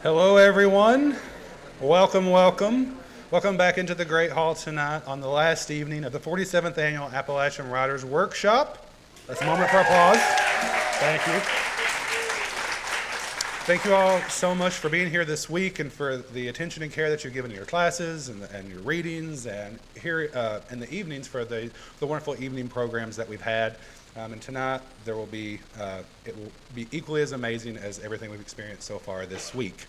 Hello, everyone. Welcome, welcome. Welcome back into the Great Hall tonight on the last evening of the 47th Annual Appalachian Writers Workshop. That's a moment for applause. Thank you. Thank you all so much for being here this week and for the attention and care that you've given to your classes and your readings, and here in the evenings for the wonderful evening programs that we've had. And tonight it will be equally as amazing as everything we've experienced so far this week.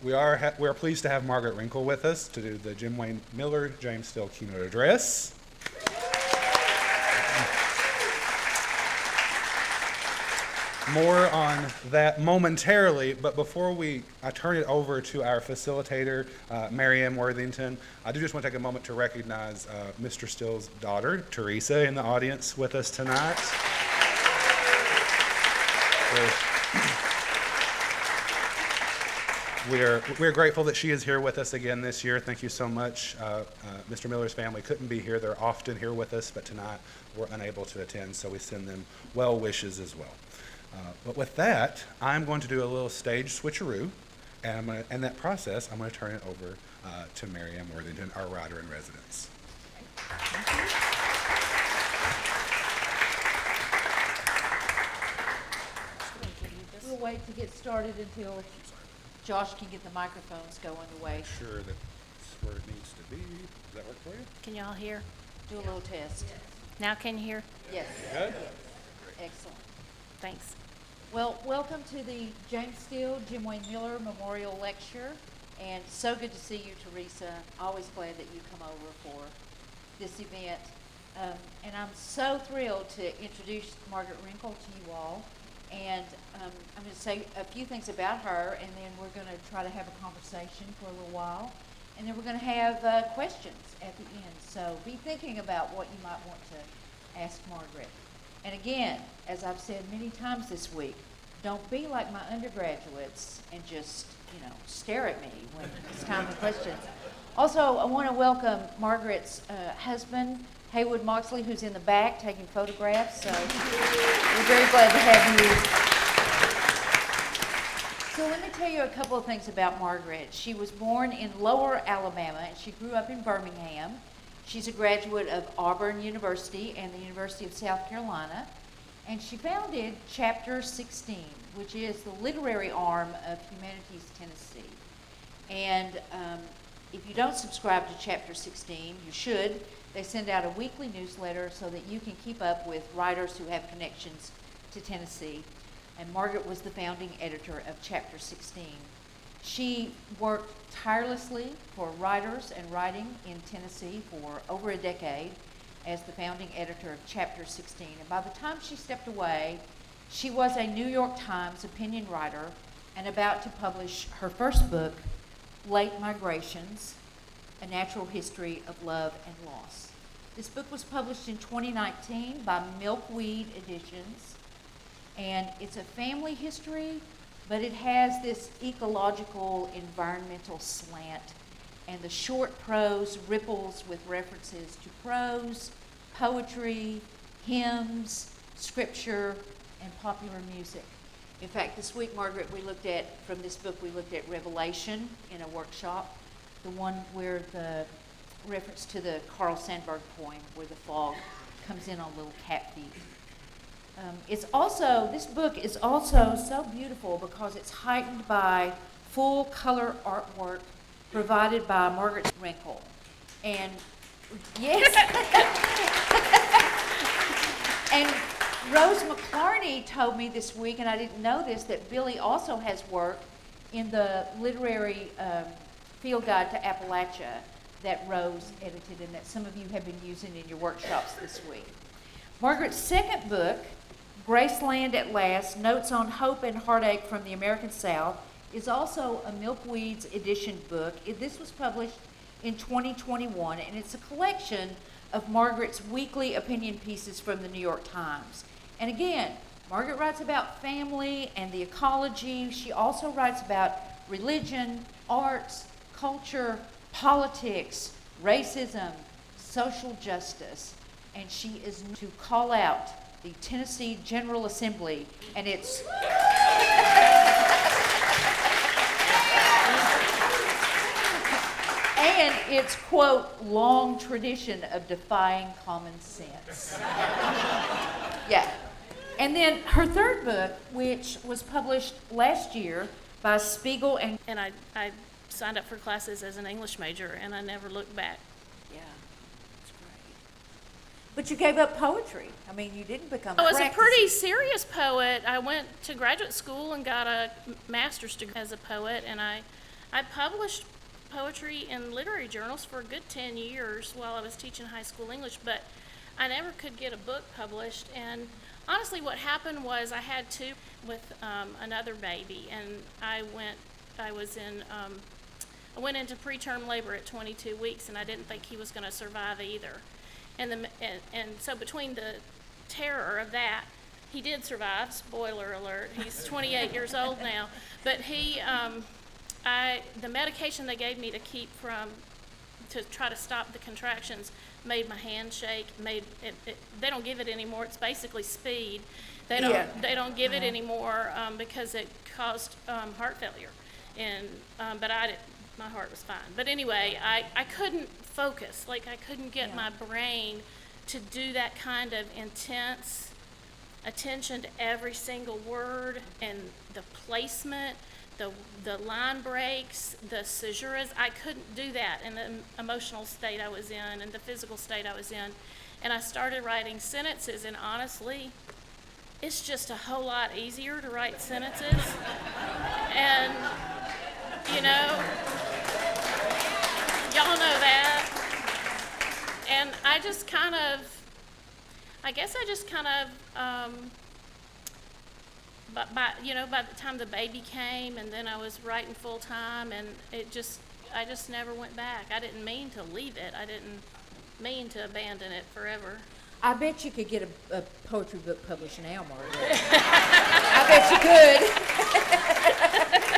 We are pleased to have Margaret Renkl with us to do the Jim Wayne Miller James Steele Keynote Address. More on that momentarily, but before I turn it over to our facilitator, Mary Ann Worthington, I do just want to take a moment to recognize Mr. Steele's daughter, Teresa, in the audience with us tonight. We're grateful that she is here with us again this year. Thank you so much. Mr. Miller's family couldn't be here. They're often here with us, but tonight we're unable to attend, so we send them well wishes as well. But with that, I'm going to do a little stage switcheroo, and in that process, I'm going to turn it over to Mary Ann Worthington, our writer in residence. We'll wait to get started until Josh can get the microphones going the way. Sure that's where it needs to be. Does that work for you? Can y'all hear? Do a little test. Now can you hear? Yes. Good? Excellent. Thanks. Well, welcome to the James Steele, Jim Wayne Miller Memorial Lecture. And so good to see you, Teresa. Always glad that you come over for this event. And I'm so thrilled to introduce Margaret Renkl to you all. And I'm going to say a few things about her, and then we're going to try to have a conversation for a little while. And then we're going to have questions at the end. So be thinking about what you might want to ask Margaret. And again, as I've said many times this week, don't be like my undergraduates and just, stare at me when it's time for questions. Also, I want to welcome Margaret's husband, Haywood Moxley, who's in the back taking photographs. So we're very glad to have you. So let me tell you a couple of things about Margaret. She was born in Lower Alabama, and she grew up in Birmingham. She's a graduate of Auburn University and the University of South Carolina, and she founded Chapter 16, which is the literary arm of Humanities Tennessee. And if you don't subscribe to Chapter 16, you should. They send out a weekly newsletter so that you can keep up with writers who have connections to Tennessee. And Margaret was the founding editor of Chapter 16. She worked tirelessly for writers and writing in Tennessee for over a decade as the founding editor of Chapter 16. And by the time she stepped away, she was a New York Times opinion writer and about to publish her first book, Late Migrations, A Natural History of Love and Loss. This book was published in 2019 by Milkweed Editions, and it's a family history, but it has this ecological, environmental slant, and the short prose ripples with references to prose, poetry, hymns, scripture, and popular music. In fact, this week, Margaret, from this book, we looked at Revelation in a workshop, the one where the reference to the Carl Sandburg poem where the fog comes in on little cat feet. This book is also so beautiful because it's heightened by full color artwork provided by Margaret Renkl. And yes, and Rose McClarney told me this week, and I didn't know this, that Billy also has work in the literary field guide to Appalachia that Rose edited and that some of you have been using in your workshops this week. Margaret's second book, Graceland at Last, Notes on Hope and Heartache from the American South, is also a Milkweeds edition book. This was published in 2021, and it's a collection of Margaret's weekly opinion pieces from the New York Times. And again, Margaret writes about family and the ecology. She also writes about religion, arts, culture, politics, racism, social justice, and she is to call out the Tennessee General Assembly and its and its, quote, long tradition of defying common sense. Yeah. And then her third book, which was published last year by Spiegel and... And I signed up for classes as an English major, and I never looked back. Yeah, that's great. But you gave up poetry. I mean, you didn't become I was a practicing. pretty serious poet. I went to graduate school and got a master's degree as a poet, and I published poetry in literary journals for a good 10 years while I was teaching high school English, but I never could get a book published. And honestly, what happened was I had two with another baby, and I went into preterm labor at 22 weeks, and I didn't think he was going to survive either. And so between the terror of that, he did survive. Spoiler alert. He's 28 years old now, but the medication they gave me to try to stop the contractions made my hand shake. They don't give it anymore. It's basically speed. They don't give it anymore because it caused heart failure. But my heart was fine. But anyway, I couldn't focus. Like, I couldn't get my brain to do that kind of intense attention to every single word and the placement, the line breaks, the caesuras. I couldn't do that in the emotional state I was in and the physical state I was in. And I started writing sentences, and honestly, it's just a whole lot easier to write sentences. And, you know, y'all know that. And I guess I just kind of, by the time the baby came, and then I was writing full time, and I just never went back. I didn't mean to leave it. I didn't mean to abandon it forever. I bet you could get a poetry book published now, Margaret. I bet you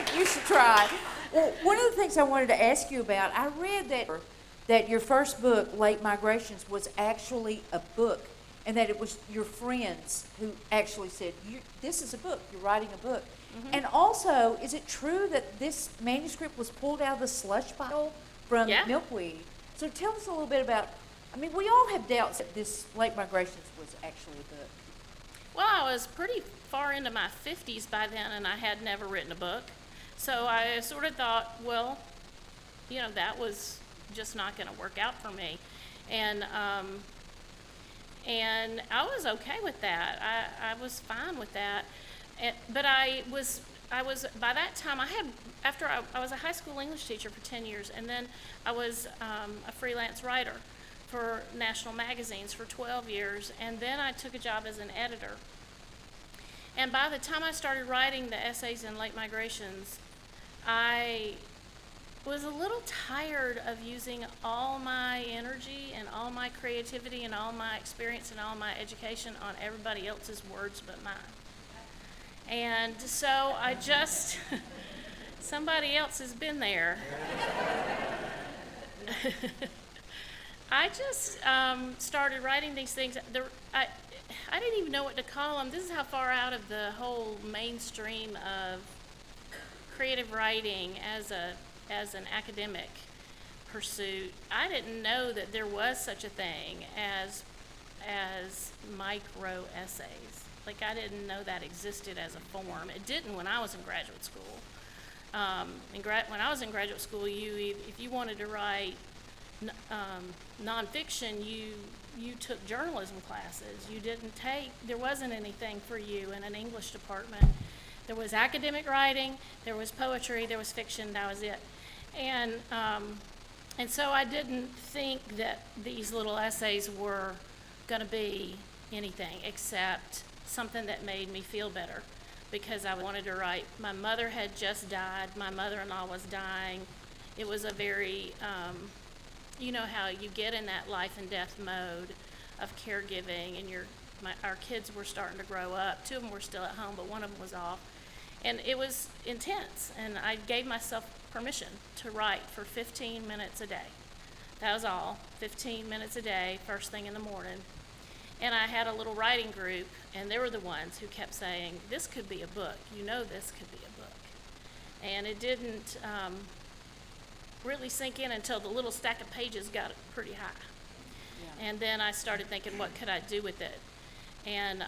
could. You should try. Well, one of the things I wanted to ask you about, I read that your first book, Late Migrations, was actually a book, and that it was your friends who actually said, this is a book, you're writing a book. Mm-hmm. And also, is it true that this manuscript was pulled out of the slush bottle from Milkweed? So tell us a little bit about, I mean, we all have doubts that this Late Migrations was actually a book. Well, I was pretty far into my 50s by then, and I had never written a book. So I sort of thought, well, that was just not going to work out for me. And I was okay with that. I was fine with that. But I was by that time, I was a high school English teacher for 10 years, and then I was a freelance writer for national magazines for 12 years, and then I took a job as an editor. And by the time I started writing the essays in Late Migrations, I was a little tired of using all my energy and all my creativity and all my experience and all my education on everybody else's words but mine. And so somebody else has been there. I just started writing these things. I didn't even know what to call them. This is how far out of the whole mainstream of creative writing as an academic pursuit. I didn't know that there was such a thing as micro essays. Like, I didn't know that existed as a form. It didn't when I was in graduate school. When I was in graduate school, if you wanted to write nonfiction, you took journalism classes. There wasn't anything for you in an English department. There was academic writing, there was poetry, there was fiction, that was it. And so I didn't think that these little essays were going to be anything except something that made me feel better, because I wanted to write. My mother had just died. My mother-in-law was dying. It was a very, you know how you get in that life and death mode of caregiving, and our kids were starting to grow up. 2 of them were still at home, but one of them was off. And it was intense, and I gave myself permission to write for 15 minutes a day. That was all, 15 minutes a day, first thing in the morning. And I had a little writing group, and they were the ones who kept saying, this could be a book, this could be a book. And it didn't, really sink in until the little stack of pages got pretty high. Yeah. And then I started thinking, what could I do with it? And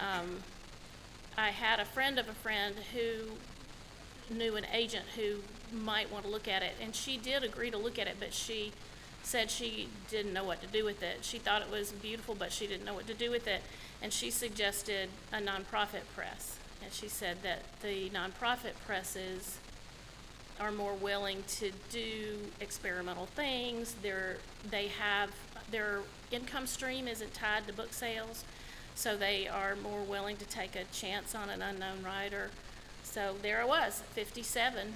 I had a friend of a friend who knew an agent who might want to look at it, and she did agree to look at it, but she said she didn't know what to do with it. She thought it was beautiful, but she didn't know what to do with it, and she suggested a nonprofit press. And she said that the nonprofit presses are more willing to do experimental things. Their income stream isn't tied to book sales, so they are more willing to take a chance on an unknown writer. So there I was, 57,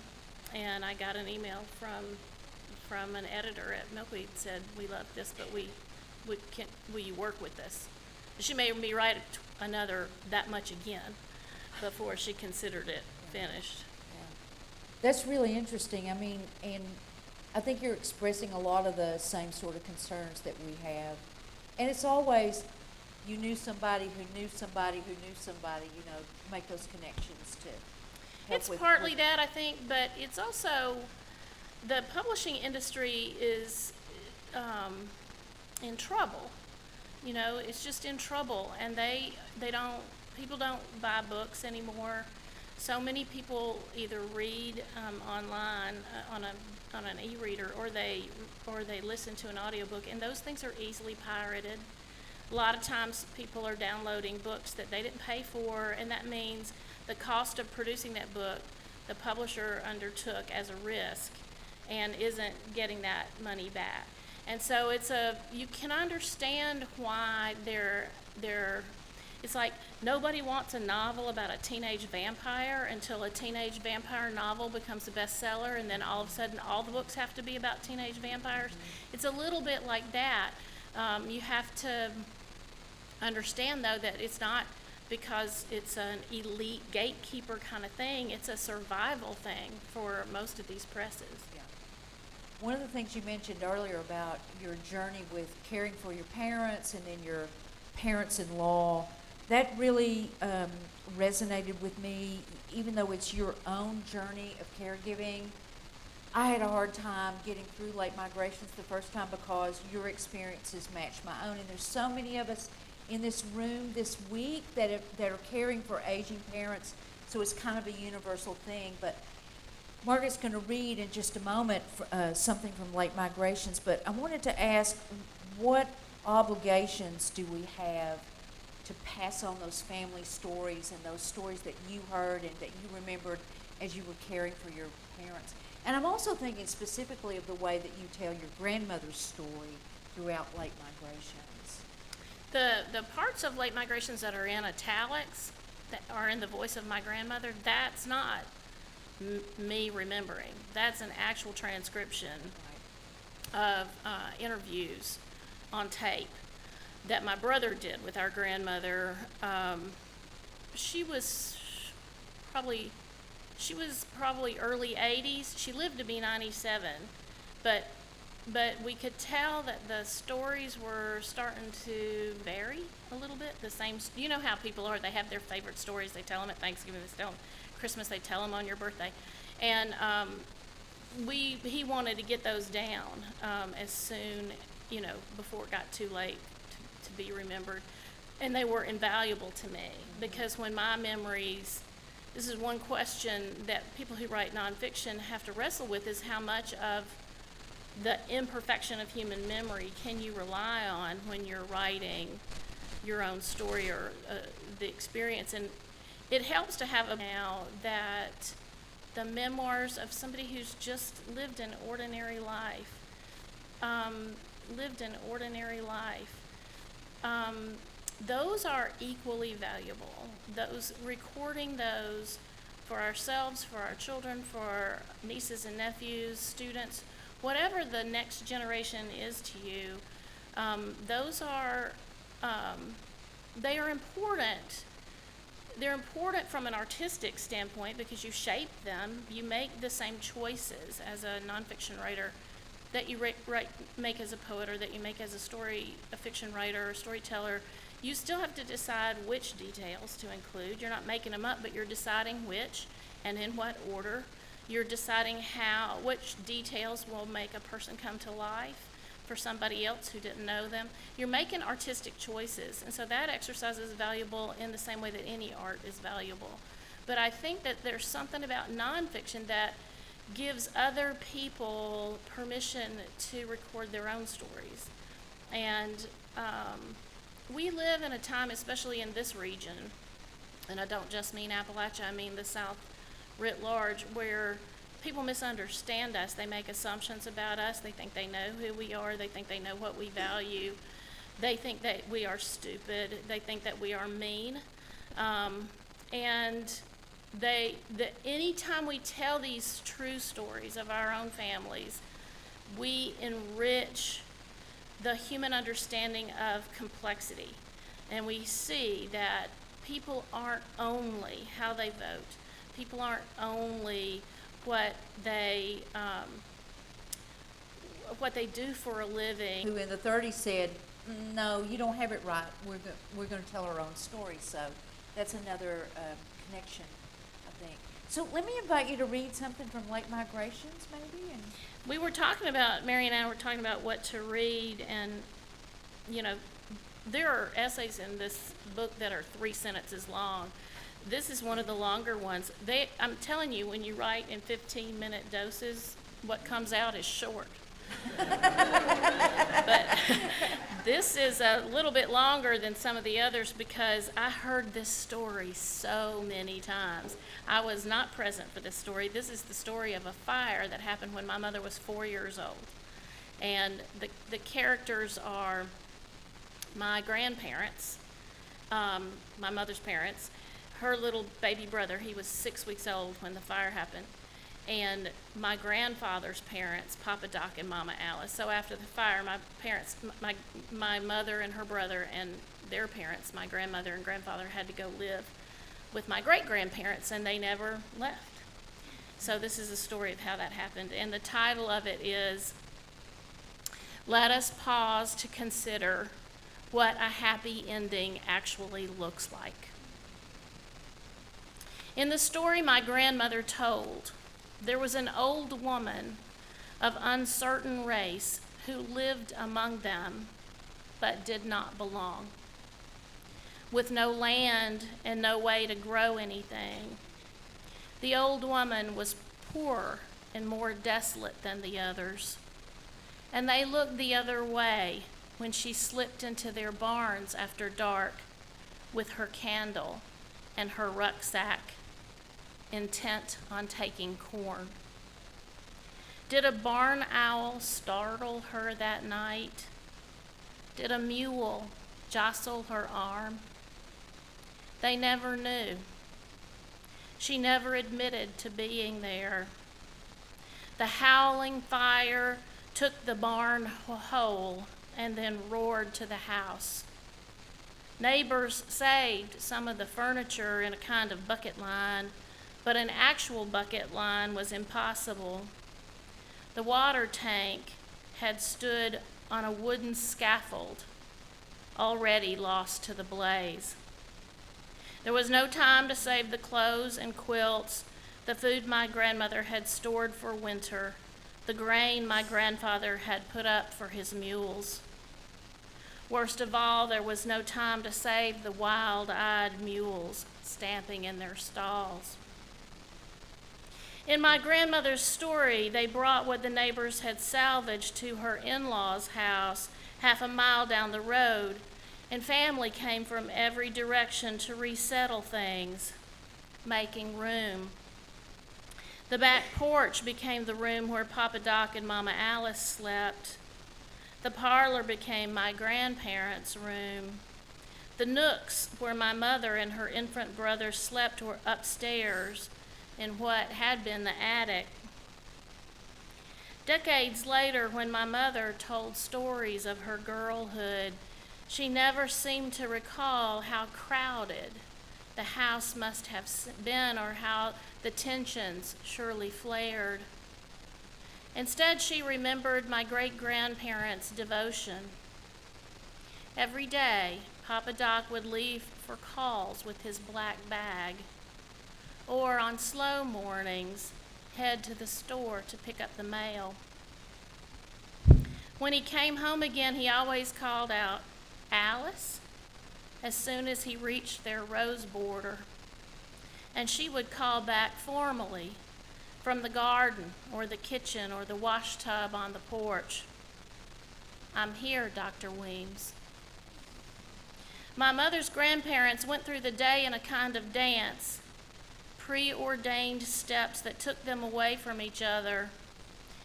and I got an email from an editor at Milkweed, said, "We love this, but will you work with this?" She made me write another that much again before she considered it finished. That's really interesting. I mean, and I think you're expressing a lot of the same sort of concerns that we have. And it's always, you knew somebody who knew somebody who knew somebody, make those connections to help It's with. partly that, I think, but it's also, the publishing industry is in trouble. It's just in trouble, and people don't buy books anymore. So many people either read online on an e-reader, or they listen to an audiobook, and those things are easily pirated. A lot of times people are downloading books that they didn't pay for, and that means the cost of producing that book, the publisher undertook as a risk and isn't getting that money back. And so you can understand why it's like nobody wants a novel about a teenage vampire until a teenage vampire novel becomes a bestseller, and then all of a sudden all the books have to be about teenage vampires. It's a little bit like that. You have to understand, though, that it's not because it's an elite gatekeeper kind of thing. It's a survival thing for most of these presses. Yeah. One of the things you mentioned earlier about your journey with caring for your parents and then your parents-in-law, that really resonated with me. Even though it's your own journey of caregiving, I had a hard time getting through late migrations the first time because your experiences matched my own. And there's so many of us in this room this week that are caring for aging parents, so it's kind of a universal thing. But Margaret's going to read in just a moment something from late migrations, but I wanted to ask, what obligations do we have to pass on those family stories and those stories that you heard and that you remembered as you were caring for your parents? And I'm also thinking specifically of the way that you tell your grandmother's story throughout late migrations. The parts of late migrations that are in italics, that are in the voice of my grandmother, that's not me remembering. That's an actual transcription of interviews on tape that my brother did with our grandmother. She was probably early 80s. She lived to be 97, but we could tell that the stories were starting to vary a little bit. The same, you know how people are. They have their favorite stories. They tell them at Thanksgiving. They tell them Christmas. They tell them on your birthday, and he wanted to get those down as soon, before it got too late to be remembered. And they were invaluable to me, because when my memories, this is one question that people who write nonfiction have to wrestle with, is how much of the imperfection of human memory can you rely on when you're writing your own story or the experience. And it helps to have now that the memoirs of somebody who's just lived an ordinary life, those are equally valuable. Recording those for ourselves, for our children, for our nieces and nephews, students, whatever the next generation is to you, they are important. They're important from an artistic standpoint because you shape them. You make the same choices as a nonfiction writer that you make as a poet, or that you make as a fiction writer or storyteller. You still have to decide which details to include. You're not making them up, but you're deciding which and in what order You're deciding which details will make a person come to life for somebody else who didn't know them. You're making artistic choices, and so that exercise is valuable in the same way that any art is valuable. But I think that there's something about nonfiction that gives other people permission to record their own stories. And we live in a time, especially in this region, and I don't just mean Appalachia, I mean the South writ large, where people misunderstand us. They make assumptions about us. They think they know who we are. They think they know what we value. They think that we are stupid. They think that we are mean. And anytime we tell these true stories of our own families, we enrich the human understanding of complexity. And we see that people aren't only how they vote. People aren't only what they do for a living. Who in the 30s said, no, you don't have it right. We're going to tell our own story. So that's another connection, I think. So let me invite you to read something from Late Migrations, maybe. And We were talking about, Mary and I were talking about what to read, and there are essays in this book that are 3 sentences long. This is one of the longer ones. I'm telling you, when you write in 15-minute doses, what comes out is short. But this is a little bit longer than some of the others because I heard this story so many times. I was not present for this story. This is the story of a fire that happened when my mother was 4 years old. And the characters are my grandparents, my mother's parents, her little baby brother. He was 6 weeks old when the fire happened, and my grandfather's parents, Papa Doc and Mama Alice. So after the fire, my parents, my mother and her brother and their parents, my grandmother and grandfather, had to go live with my great-grandparents, and they never left. So this is the story of how that happened, and the title of it is, Let Us Pause to Consider What a Happy Ending Actually Looks Like. In the story my grandmother told, there was an old woman of uncertain race who lived among them but did not belong. With no land and no way to grow anything, the old woman was poorer and more desolate than the others, and they looked the other way when she slipped into their barns after dark with her candle and her rucksack, intent on taking corn. Did a barn owl startle her that night? Did a mule jostle her arm? They never knew. She never admitted to being there. The howling fire took the barn whole and then roared to the house. Neighbors saved some of the furniture in a kind of bucket line, but an actual bucket line was impossible. The water tank had stood on a wooden scaffold, already lost to the blaze. There was no time to save the clothes and quilts, the food my grandmother had stored for winter, the grain my grandfather had put up for his mules. Worst of all, there was no time to save the wild-eyed mules stamping in their stalls. In my grandmother's story, they brought what the neighbors had salvaged to her in-laws' house half a mile down the road, and family came from every direction to resettle things, making room. The back porch became the room where Papa Doc and Mama Alice slept. The parlor became my grandparents' room. The nooks where my mother and her infant brother slept were upstairs in what had been the attic. Decades later, when my mother told stories of her girlhood, she never seemed to recall how crowded the house must have been or how the tensions surely flared. Instead, she remembered my great-grandparents' devotion. Every day, Papa Doc would leave for calls with his black bag, or on slow mornings, head to the store to pick up the mail. When he came home again, he always called out, "Alice," as soon as he reached their rose border. And she would call back formally from the garden or the kitchen or the wash tub on the porch, "I'm here, Dr. Weems." My mother's grandparents went through the day in a kind of dance, preordained steps that took them away from each other.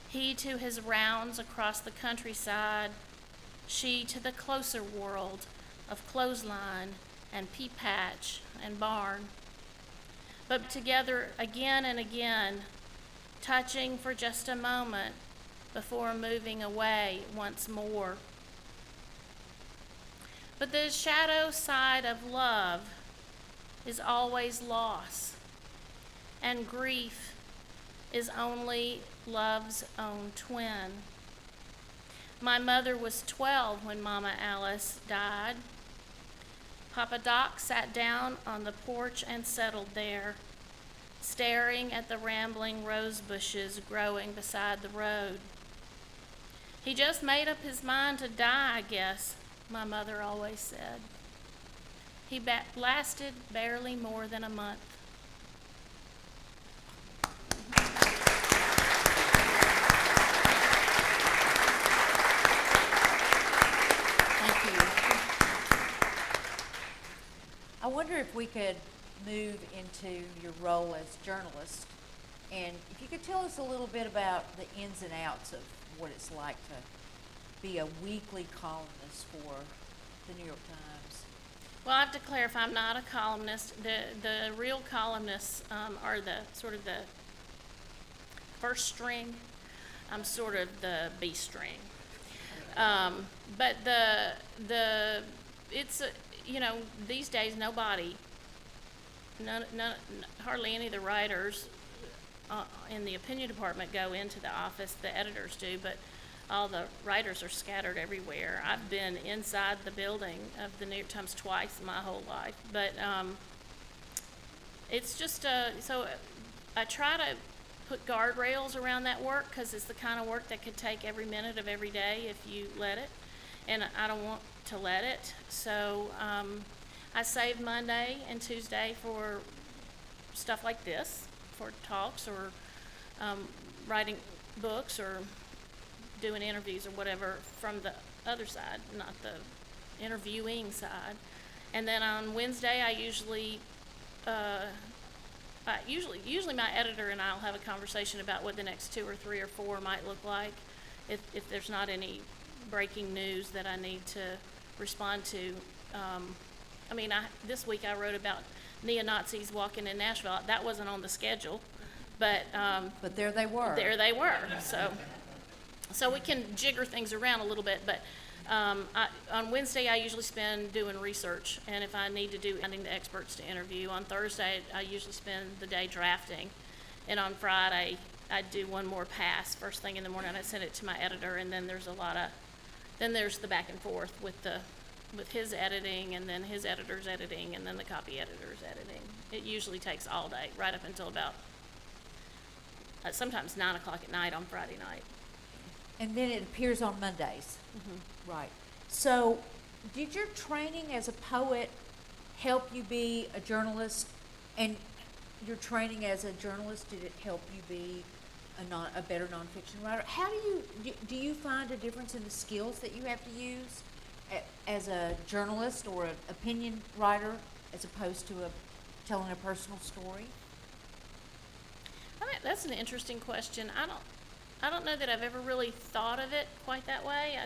He to his rounds across the countryside, she to the closer world of clothesline and pea patch and barn. But together again and again, touching for just a moment before moving away once more. But the shadow side of love is always loss, and grief is only love's own twin. My mother was 12 when Mama Alice died. Papa Doc sat down on the porch and settled there, staring at the rambling rose bushes growing beside the road. He just made up his mind to die, I guess, my mother always said. He lasted barely more than a month. Thank you. I wonder if we could move into your role as journalist, and if you could tell us a little bit about the ins and outs of what it's like to be a weekly columnist for the New York Times. Well, I have to clarify, I'm not a columnist. The real columnists are the sort of the first string. I'm sort of the B string. But it's these days hardly any of the writers in the opinion department go into the office. The editors do, but all the writers are scattered everywhere. I've been inside the building of the New York Times twice in my whole life, but it's just so I try to put guardrails around that work because it's the kind of work that could take every minute of every day if you let it, and I don't want to let it. So I save Monday and Tuesday for stuff like this, for talks or writing books or doing interviews or whatever from the other side, not the interviewing side. And then on Wednesday, I usually my editor and I'll have a conversation about what the next 2 or 3 or 4 might look like, if there's not any breaking news that I need to respond to. This week I wrote about neo-Nazis walking in Nashville. That wasn't on the schedule, but there they were. There they were. So we can jigger things around a little bit, but on Wednesday I usually spend doing research, and if I need to do finding the experts to interview. On Thursday I usually spend the day drafting, and on Friday I do one more pass first thing in the morning. I send it to my editor, and then there's the back and forth with his editing, and then his editor's editing, and then the copy editor's editing. It usually takes all day, right up until about sometimes 9 o'clock at night on Friday night. And then it appears on Mondays. Mm-hmm. Right. So did your training as a poet help you be a journalist? And your training as a journalist, did it help you be a better nonfiction writer? How do you find a difference in the skills that you have to use as a journalist or an opinion writer as opposed to telling a personal story? I think that's an interesting question. I don't know that I've ever really thought of it quite that way.